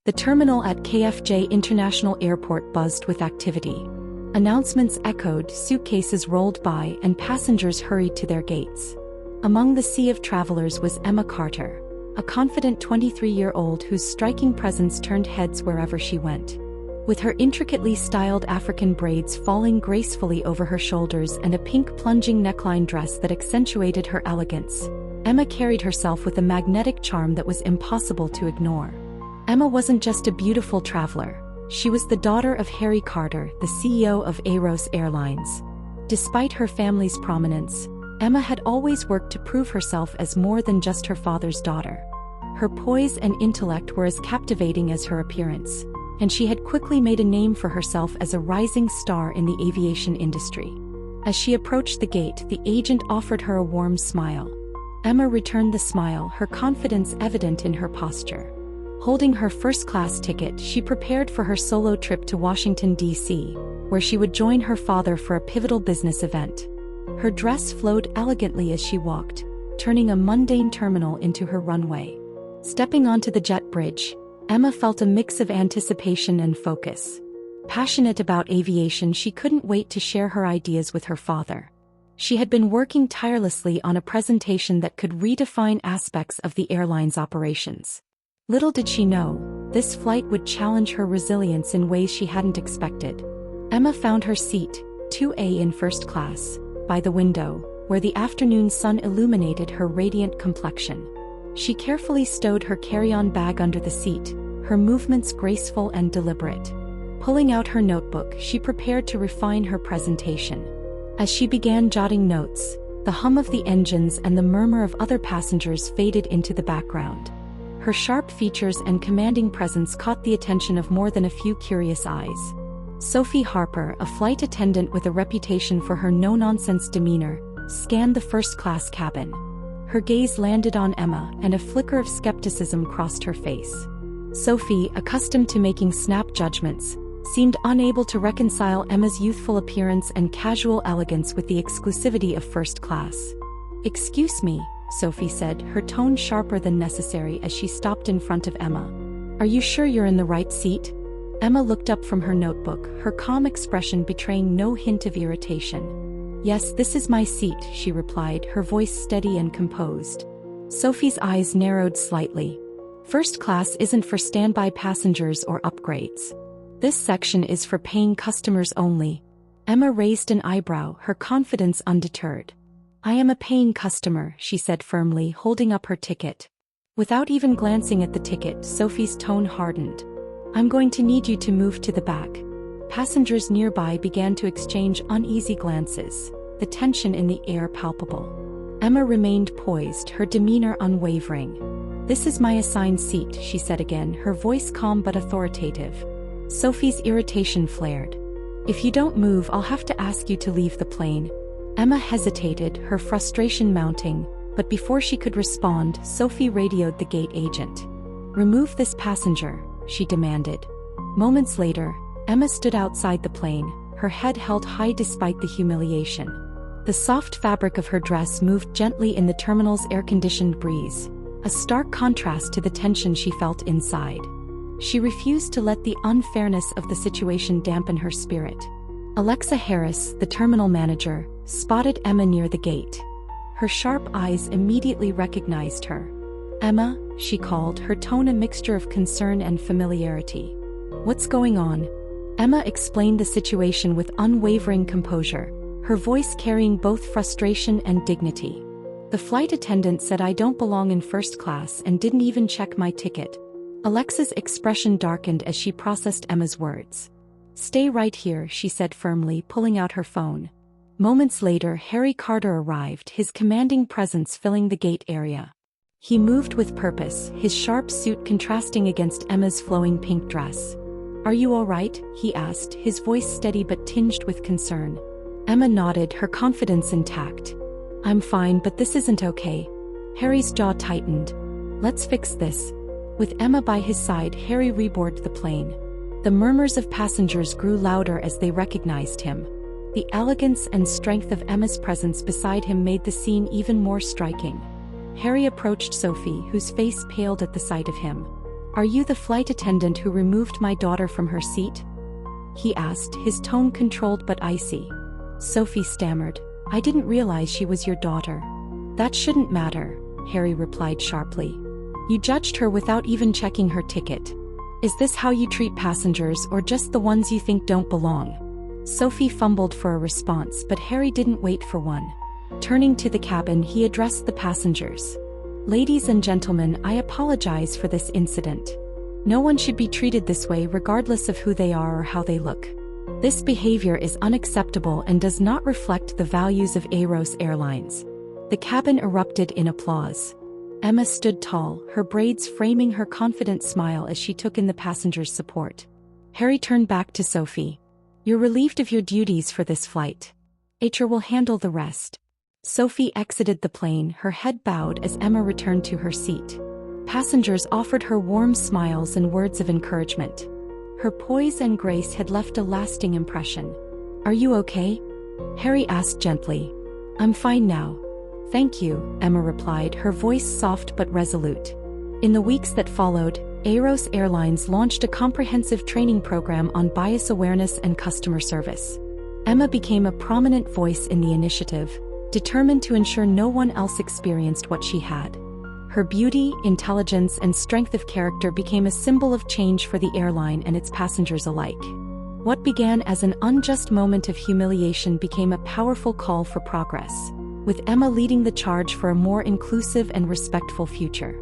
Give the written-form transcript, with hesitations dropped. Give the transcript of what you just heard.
The terminal at KFJ International Airport buzzed with activity. Announcements echoed, suitcases rolled by, and passengers hurried to their gates. Among the sea of travelers was Emma Carter, a confident 23-year-old whose striking presence turned heads wherever she went. With her intricately styled African braids falling gracefully over her shoulders and a pink plunging neckline dress that accentuated her elegance, Emma carried herself with a magnetic charm that was impossible to ignore. Emma wasn't just a beautiful traveler. She was the daughter of Harry Carter, the CEO of Airlines. Despite her family's prominence, Emma had always worked to prove herself as more than just her father's daughter. Her poise and intellect were as captivating as her appearance, and she had quickly made a name for herself as a rising star in the aviation industry. As she approached the gate, the agent offered her a warm smile. Emma returned the smile, her confidence evident in her posture. Holding her first-class ticket, she prepared for her solo trip to Washington, D.C., where she would join her father for a pivotal business event. Her dress flowed elegantly as she walked, turning a mundane terminal into her runway. Stepping onto the jet bridge, Emma felt a mix of anticipation and focus. Passionate about aviation, she couldn't wait to share her ideas with her father. She had been working tirelessly on a presentation that could redefine aspects of the airline's operations. Little did she know, this flight would challenge her resilience in ways she hadn't expected. Emma found her seat, 2A in first class, by the window, where the afternoon sun illuminated her radiant complexion. She carefully stowed her carry-on bag under the seat, her movements graceful and deliberate. Pulling out her notebook, she prepared to refine her presentation. As she began jotting notes, the hum of the engines and the murmur of other passengers faded into the background. Her sharp features and commanding presence caught the attention of more than a few curious eyes. Sophie Harper, a flight attendant with a reputation for her no-nonsense demeanor, scanned the first-class cabin. Her gaze landed on Emma, and a flicker of skepticism crossed her face. Sophie, accustomed to making snap judgments, seemed unable to reconcile Emma's youthful appearance and casual elegance with the exclusivity of first class. "Excuse me," Sophie said, her tone sharper than necessary as she stopped in front of Emma. "Are you sure you're in the right seat?" Emma looked up from her notebook, her calm expression betraying no hint of irritation. "Yes, this is my seat," she replied, her voice steady and composed. Sophie's eyes narrowed slightly. "First class isn't for standby passengers or upgrades. This section is for paying customers only." Emma raised an eyebrow, her confidence undeterred. "I am a paying customer," she said firmly, holding up her ticket. Without even glancing at the ticket, Sophie's tone hardened. "I'm going to need you to move to the back." Passengers nearby began to exchange uneasy glances, the tension in the air palpable. Emma remained poised, her demeanor unwavering. "This is my assigned seat," she said again, her voice calm but authoritative. Sophie's irritation flared. "If you don't move, I'll have to ask you to leave the plane." Emma hesitated, her frustration mounting, but before she could respond, Sophie radioed the gate agent. "Remove this passenger," she demanded. Moments later, Emma stood outside the plane, her head held high despite the humiliation. The soft fabric of her dress moved gently in the terminal's air-conditioned breeze, a stark contrast to the tension she felt inside. She refused to let the unfairness of the situation dampen her spirit. Alexa Harris, the terminal manager, spotted Emma near the gate. Her sharp eyes immediately recognized her. "Emma," she called, her tone a mixture of concern and familiarity. "What's going on?" Emma explained the situation with unwavering composure, her voice carrying both frustration and dignity. "The flight attendant said I don't belong in first class and didn't even check my ticket." Alexa's expression darkened as she processed Emma's words. "Stay right here," she said firmly, pulling out her phone. Moments later, Harry Carter arrived, his commanding presence filling the gate area. He moved with purpose, his sharp suit contrasting against Emma's flowing pink dress. "Are you all right?" he asked, his voice steady but tinged with concern. Emma nodded, her confidence intact. "I'm fine, but this isn't okay." Harry's jaw tightened. "Let's fix this." With Emma by his side, Harry reboarded the plane. The murmurs of passengers grew louder as they recognized him. The elegance and strength of Emma's presence beside him made the scene even more striking. Harry approached Sophie, whose face paled at the sight of him. "Are you the flight attendant who removed my daughter from her seat?" he asked, his tone controlled but icy. Sophie stammered, "I didn't realize she was your daughter." "That shouldn't matter," Harry replied sharply. "You judged her without even checking her ticket. Is this how you treat passengers, or just the ones you think don't belong?" Sophie fumbled for a response, but Harry didn't wait for one. Turning to the cabin, he addressed the passengers. "Ladies and gentlemen, I apologize for this incident. No one should be treated this way regardless of who they are or how they look. This behavior is unacceptable and does not reflect the values of Aros Airlines." The cabin erupted in applause. Emma stood tall, her braids framing her confident smile as she took in the passengers' support. Harry turned back to Sophie. "You're relieved of your duties for this flight. HR will handle the rest." Sophie exited the plane, her head bowed as Emma returned to her seat. Passengers offered her warm smiles and words of encouragement. Her poise and grace had left a lasting impression. "Are you okay?" Harry asked gently. "I'm fine now. Thank you," Emma replied, her voice soft but resolute. In the weeks that followed, Aros Airlines launched a comprehensive training program on bias awareness and customer service. Emma became a prominent voice in the initiative, determined to ensure no one else experienced what she had. Her beauty, intelligence, and strength of character became a symbol of change for the airline and its passengers alike. What began as an unjust moment of humiliation became a powerful call for progress, with Emma leading the charge for a more inclusive and respectful future.